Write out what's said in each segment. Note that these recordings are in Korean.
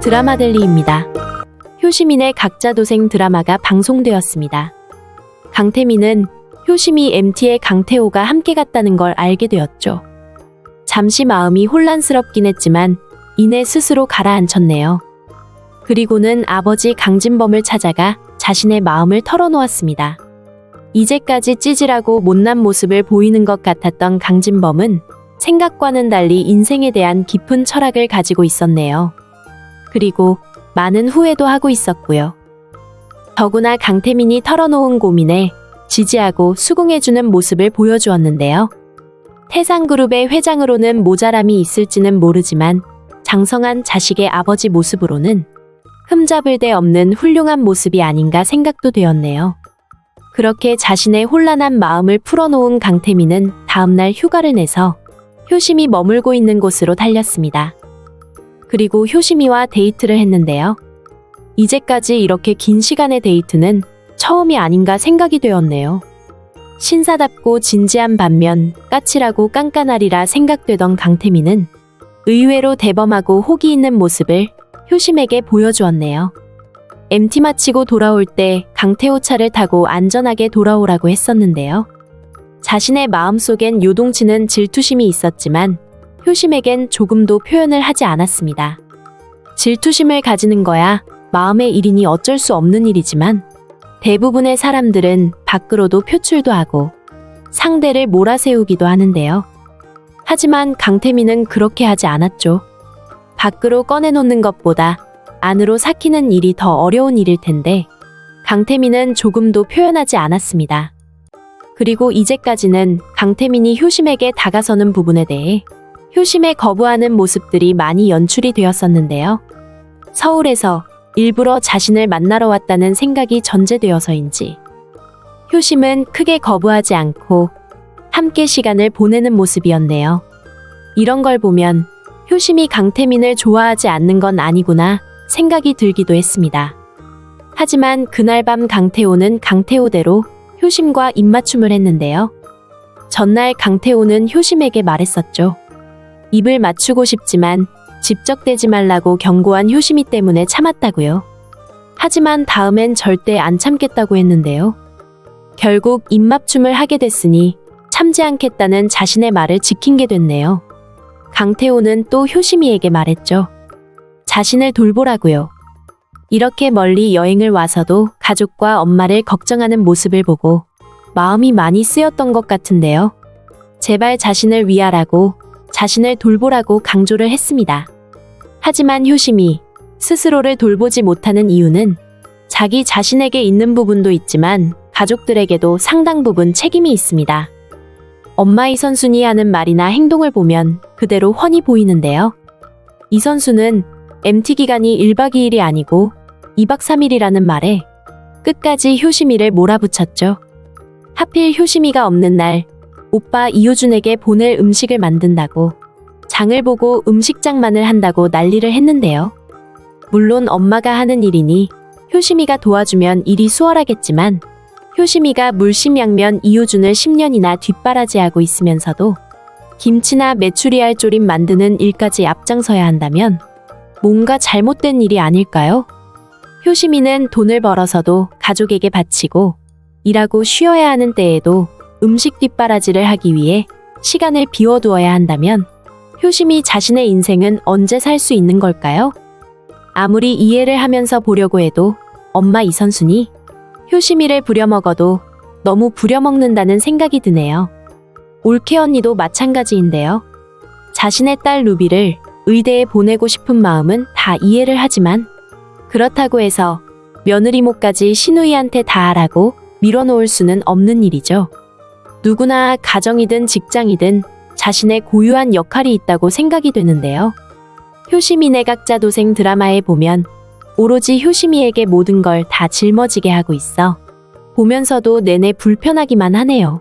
드라마델리입니다. 효시민의 각자 도생 드라마가 방송되었습니다. 강태민은 효심이 MT의 강태호가 함께 갔다는 걸 알게 되었죠. 잠시 마음이 혼란스럽긴 했지만 이내 스스로 가라앉혔네요. 그리고는 아버지 강진범을 찾아가 자신의 마음을 털어놓았습니다. 이제까지 찌질하고 못난 모습을 보이는 것 같았던 강진범은 생각과는 달리 인생에 대한 깊은 철학을 가지고 있었네요. 그리고 많은 후회도 하고 있었고요. 더구나 강태민이 털어놓은 고민에 지지하고 수긍해주는 모습을 보여주었는데요. 태상그룹의 회장으로는 모자람이 있을지는 모르지만 장성한 자식의 아버지 모습으로는 흠잡을 데 없는 훌륭한 모습이 아닌가 생각도 되었네요. 그렇게 자신의 혼란한 마음을 풀어놓은 강태민은 다음날 휴가를 내서 효심이 머물고 있는 곳으로 달렸습니다. 그리고 효심이와 데이트를 했는데요. 이제까지 이렇게 긴 시간의 데이트는 처음이 아닌가 생각이 되었네요. 신사답고 진지한 반면 까칠하고 깐깐하리라 생각되던 강태민은 의외로 대범하고 호기 있는 모습을 효심에게 보여주었네요. MT 마치고 돌아올 때 강태호 차를 타고 안전하게 돌아오라고 했었는데요. 자신의 마음속엔 요동치는 질투심이 있었지만 효심에겐 조금도 표현을 하지 않았습니다. 질투심을 가지는 거야 마음의 일이니 어쩔 수 없는 일이지만 대부분의 사람들은 밖으로도 표출도 하고 상대를 몰아세우기도 하는데요. 하지만 강태민은 그렇게 하지 않았죠. 밖으로 꺼내놓는 것보다 안으로 삭히는 일이 더 어려운 일일 텐데 강태민은 조금도 표현하지 않았습니다. 그리고 이제까지는 강태민이 효심에게 다가서는 부분에 대해 효심에 거부하는 모습들이 많이 연출이 되었었는데요. 서울에서 일부러 자신을 만나러 왔다는 생각이 전제되어서인지 효심은 크게 거부하지 않고 함께 시간을 보내는 모습이었네요. 이런 걸 보면 효심이 강태민을 좋아하지 않는 건 아니구나 생각이 들기도 했습니다. 하지만 그날 밤 강태호는 강태호대로 효심과 입맞춤을 했는데요. 전날 강태호는 효심에게 말했었죠. 입을 맞추고 싶지만 집적대지 말라고 경고한 효심이 때문에 참았다고요. 하지만 다음엔 절대 안 참겠다고 했는데요. 결국 입맞춤을 하게 됐으니 참지 않겠다는 자신의 말을 지킨 게 됐네요. 강태호는 또 효심이에게 말했죠. 자신을 돌보라고요. 이렇게 멀리 여행을 와서도 가족과 엄마를 걱정하는 모습을 보고 마음이 많이 쓰였던 것 같은데요. 제발 자신을 위하라고 자신을 돌보라고 강조를 했습니다. 하지만 효심이 스스로를 돌보지 못하는 이유는 자기 자신에게 있는 부분도 있지만 가족들에게도 상당 부분 책임이 있습니다. 엄마 이선순이 하는 말이나 행동을 보면 그대로 훤히 보이는데요. 이선수는 MT 기간이 1박 2일이 아니고 2박 3일이라는 말에 끝까지 효심이를 몰아붙였죠. 하필 효심이가 없는 날 오빠 이효준에게 보낼 음식을 만든다고 장을 보고 음식장만을 한다고 난리를 했는데요. 물론 엄마가 하는 일이니 효심이가 도와주면 일이 수월하겠지만 효심이가 물심양면 이효준을 10년이나 뒷바라지하고 있으면서도 김치나 메추리알 조림 만드는 일까지 앞장서야 한다면 뭔가 잘못된 일이 아닐까요? 효심이는 돈을 벌어서도 가족에게 바치고 일하고 쉬어야 하는 때에도 음식 뒷바라지를 하기 위해 시간을 비워두어야 한다면 효심이 자신의 인생은 언제 살 수 있는 걸까요? 아무리 이해를 하면서 보려고 해도 엄마 이선순이 효심이를 부려먹어도 너무 부려먹는다는 생각이 드네요. 올케 언니도 마찬가지인데요. 자신의 딸 루비를 의대에 보내고 싶은 마음은 다 이해를 하지만 그렇다고 해서 며느리모까지 시누이한테 다 하라고 밀어놓을 수는 없는 일이죠. 누구나 가정이든 직장이든 자신의 고유한 역할이 있다고 생각이 되는데요. 효심이네 각자 도생 드라마에 보면 오로지 효심이에게 모든 걸 다 짊어지게 하고 있어 보면서도 내내 불편하기만 하네요.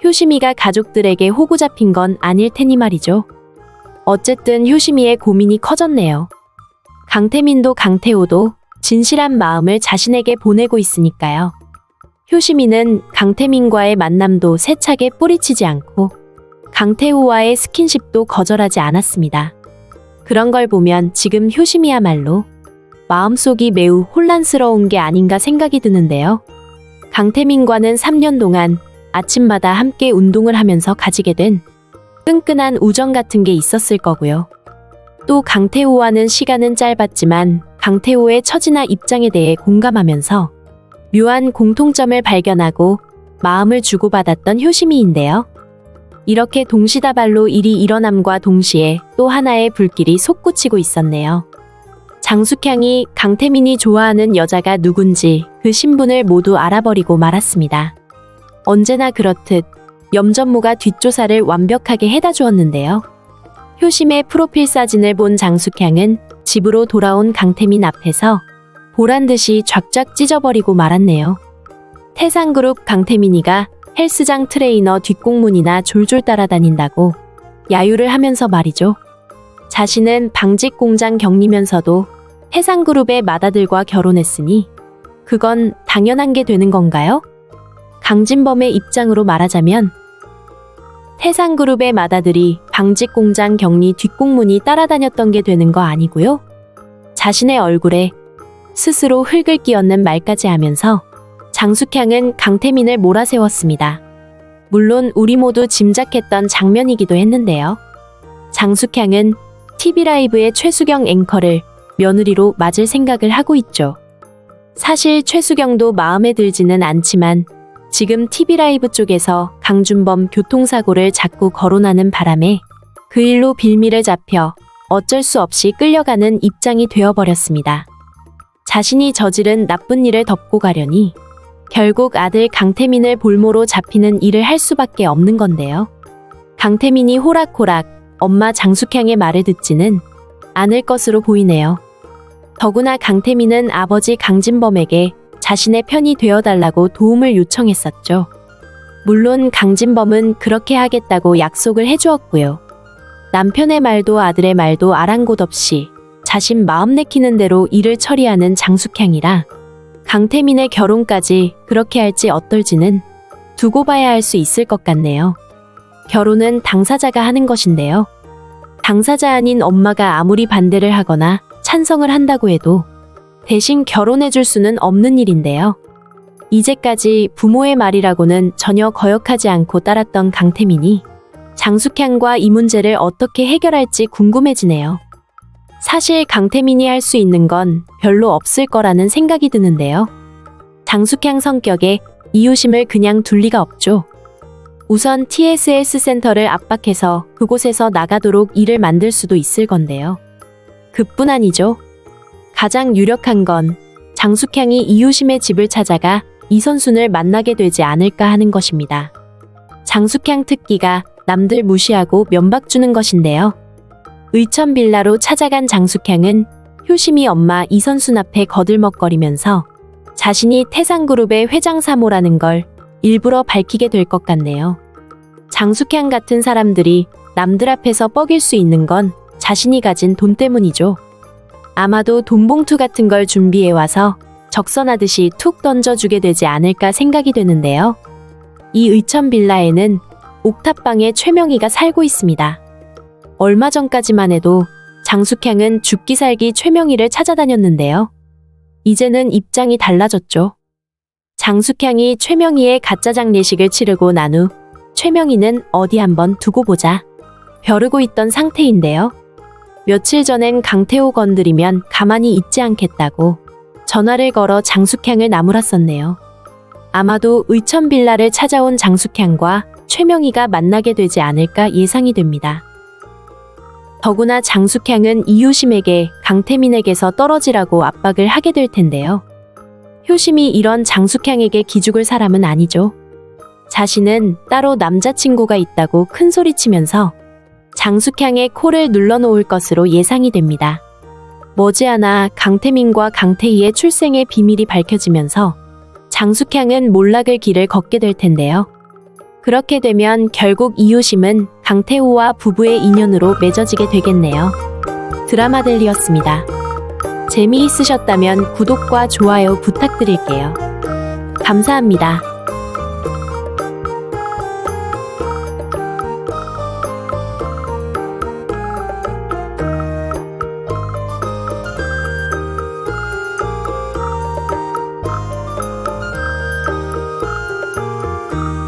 효심이가 가족들에게 호구 잡힌 건 아닐 테니 말이죠. 어쨌든 효심이의 고민이 커졌네요. 강태민도 강태호도 진실한 마음을 자신에게 보내고 있으니까요. 효심이는 강태민과의 만남도 세차게 뿌리치지 않고 강태호와의 스킨십도 거절하지 않았습니다. 그런 걸 보면 지금 효심이야말로 마음속이 매우 혼란스러운 게 아닌가 생각이 드는데요. 강태민과는 3년 동안 아침마다 함께 운동을 하면서 가지게 된 끈끈한 우정 같은 게 있었을 거고요. 또 강태호와는 시간은 짧았지만 강태호의 처지나 입장에 대해 공감하면서 묘한 공통점을 발견하고 마음을 주고받았던 효심이인데요. 이렇게 동시다발로 일이 일어남과 동시에 또 하나의 불길이 솟구치고 있었네요. 장숙향이 강태민이 좋아하는 여자가 누군지 그 신분을 모두 알아버리고 말았습니다. 언제나 그렇듯 염전무가 뒷조사를 완벽하게 해다 주었는데요. 효심의 프로필 사진을 본 장숙향은 집으로 돌아온 강태민 앞에서 보란듯이 쫙쫙 찢어버리고 말았네요. 태상그룹 강태민이가 헬스장 트레이너 뒷공문이나 졸졸 따라다닌다고 야유를 하면서 말이죠. 자신은 방직 공장 경리면서도 태상그룹의 마다들과 결혼했으니 그건 당연한 게 되는 건가요? 강진범의 입장으로 말하자면 태상그룹의 마다들이 방직 공장 격리 뒷공문이 따라다녔던 게 되는 거 아니고요? 자신의 얼굴에 스스로 흙을 끼얹는 말까지 하면서 장숙향은 강태민을 몰아세웠습니다. 물론 우리 모두 짐작했던 장면이기도 했는데요. 장숙향은 TV라이브의 최수경 앵커를 며느리로 맞을 생각을 하고 있죠. 사실 최수경도 마음에 들지는 않지만 지금 TV라이브 쪽에서 강준범 교통사고를 자꾸 거론하는 바람에 그 일로 빌미를 잡혀 어쩔 수 없이 끌려가는 입장이 되어버렸습니다. 자신이 저지른 나쁜 일을 덮고 가려니 결국 아들 강태민을 볼모로 잡히는 일을 할 수밖에 없는 건데요. 강태민이 호락호락 엄마 장숙향의 말을 듣지는 않을 것으로 보이네요. 더구나 강태민은 아버지 강진범에게 자신의 편이 되어달라고 도움을 요청했었죠. 물론 강진범은 그렇게 하겠다고 약속을 해주었고요. 남편의 말도 아들의 말도 아랑곳 없이 자신 마음 내키는 대로 일을 처리하는 장숙향이라 강태민의 결혼까지 그렇게 할지 어떨지는 두고 봐야 할 수 있을 것 같네요. 결혼은 당사자가 하는 것인데요. 당사자 아닌 엄마가 아무리 반대를 하거나 찬성을 한다고 해도 대신 결혼해줄 수는 없는 일인데요. 이제까지 부모의 말이라고는 전혀 거역하지 않고 따랐던 강태민이 장숙향과 이 문제를 어떻게 해결할지 궁금해지네요. 사실 강태민이 할 수 있는 건 별로 없을 거라는 생각이 드는데요. 장숙향 성격에 이유심을 그냥 둘 리가 없죠. 우선 TSS 센터를 압박해서 그곳에서 나가도록 일을 만들 수도 있을 건데요. 그뿐 아니죠. 가장 유력한 건 장숙향이 이유심의 집을 찾아가 이선순을 만나게 되지 않을까 하는 것입니다. 장숙향 특기가 남들 무시하고 면박 주는 것인데요. 의천 빌라로 찾아간 장숙향은 효심이 엄마 이선순 앞에 거들먹거리면서 자신이 태상그룹의 회장 사모라는 걸 일부러 밝히게 될 것 같네요. 장숙향 같은 사람들이 남들 앞에서 뻐길 수 있는 건 자신이 가진 돈 때문이죠. 아마도 돈봉투 같은 걸 준비해와서 적선하듯이 툭 던져주게 되지 않을까 생각이 되는데요. 이 의천 빌라에는 옥탑방에 최명희가 살고 있습니다. 얼마 전까지만 해도 장숙향은 죽기 살기 최명희를 찾아다녔는데요. 이제는 입장이 달라졌죠. 장숙향이 최명희의 가짜 장례식을 치르고 난 후 최명희는 어디 한번 두고 보자 벼르고 있던 상태인데요. 며칠 전엔 강태호 건드리면 가만히 있지 않겠다고 전화를 걸어 장숙향을 나무랐었네요. 아마도 의천 빌라를 찾아온 장숙향과 최명희가 만나게 되지 않을까 예상이 됩니다. 더구나 장숙향은 이효심에게 강태민에게서 떨어지라고 압박을 하게 될 텐데요. 효심이 이런 장숙향에게 기죽을 사람은 아니죠. 자신은 따로 남자친구가 있다고 큰소리치면서 장숙향의 코를 눌러놓을 것으로 예상이 됩니다. 머지않아 강태민과 강태희의 출생의 비밀이 밝혀지면서 장숙향은 몰락을 길을 걷게 될 텐데요. 그렇게 되면 결국 이효심은 강태호와 부부의 인연으로 맺어지게 되겠네요. 드라마들리였습니다. 재미있으셨다면 구독과 좋아요 부탁드릴게요. 감사합니다.